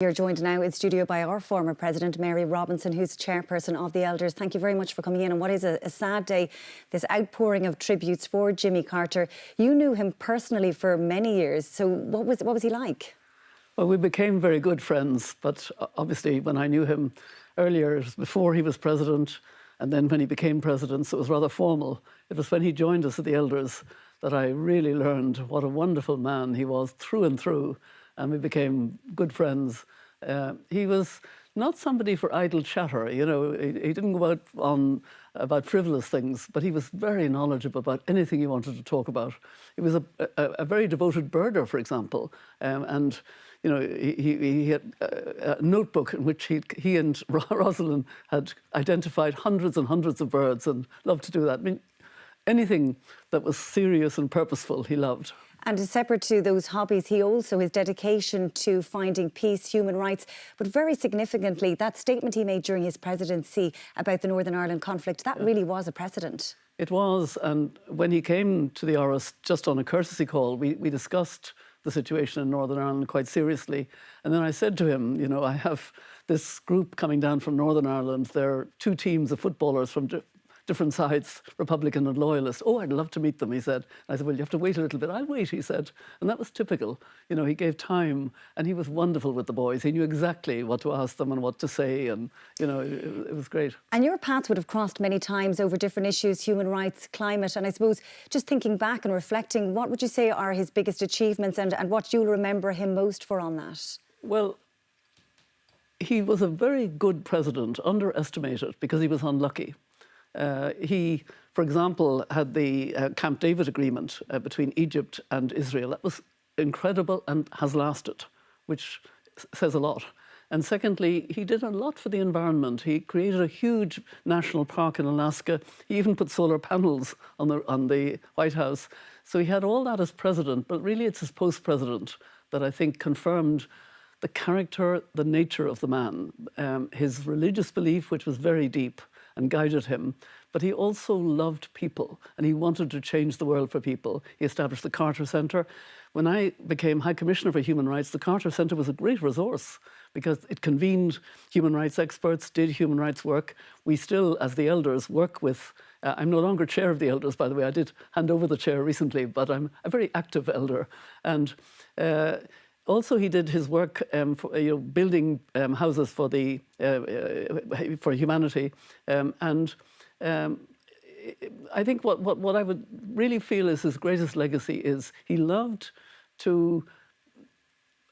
You're joined now in studio by our former President, Mary Robinson, who's chairperson of the Elders. Thank you very much for coming in on what is a sad day, this outpouring of tributes for Jimmy Carter. You knew him personally for many years, so what was he like? Well, we became very good friends, but obviously when I knew him earlier, it was before he was president, and then when he became president, so it was rather formal. It was when he joined us at the Elders that I really learned what a wonderful man he was through and through, and we became good friends. He was not somebody for idle chatter, you know. He didn't go out on about frivolous things, but he was very knowledgeable about anything he wanted to talk about. He was a very devoted birder, for example, and you know, he had a notebook in which he and Rosalind had identified hundreds and hundreds of birds and loved to do that. I mean, anything that was serious and purposeful, he loved. And separate to those hobbies, he also, his dedication to finding peace, human rights, but very significantly, that statement he made during his presidency about the Northern Ireland conflict, that really was a precedent. It was, and when he came to the Áras just on a courtesy call, we discussed the situation in Northern Ireland quite seriously. And then I said to him, you know, I have this group coming down from Northern Ireland. There are two teams of footballers from different sides, Republican and Loyalist. Oh, I'd love to meet them, he said. And I said, well, you have to wait a little bit. I'll wait, he said. And that was typical. You know, he gave time, and he was wonderful with the boys. He knew exactly what to ask them and what to say, and, you know, it was great. And your paths would have crossed many times over different issues, human rights, climate, and I suppose just thinking back and reflecting, what would you say are his biggest achievements and what you'll remember him most for on that? Well, he was a very good president, underestimated, because he was unlucky. He, for example, had the Camp David agreement between Egypt and Israel. That was incredible and has lasted, which says a lot. And secondly, he did a lot for the environment. He created a huge national park in Alaska. He even put solar panels on the White House. So he had all that as president, but really it's his post-president that I think confirmed the character, the nature of the man. His religious belief, which was very deep, and guided him. But he also loved people, and he wanted to change the world for people. He established the Carter Centre. When I became High Commissioner for Human Rights, the Carter Centre was a great resource because it convened human rights experts, did human rights work. We still, as the Elders, work with... I'm no longer chair of the Elders, by the way. I did hand over the chair recently, but I'm a very active elder. And also, he did his work for, you know, building houses for for humanity, and I think what I would really feel is his greatest legacy is he loved to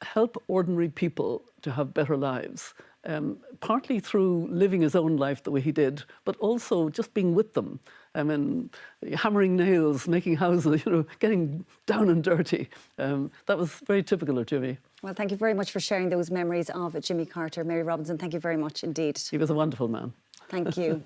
help ordinary people to have better lives, partly through living his own life the way he did, but also just being with them. I mean, hammering nails, making houses, you know, getting down and dirty. That was very typical of Jimmy. Well, thank you very much for sharing those memories of Jimmy Carter. Mary Robinson, thank you very much indeed. He was a wonderful man. Thank you.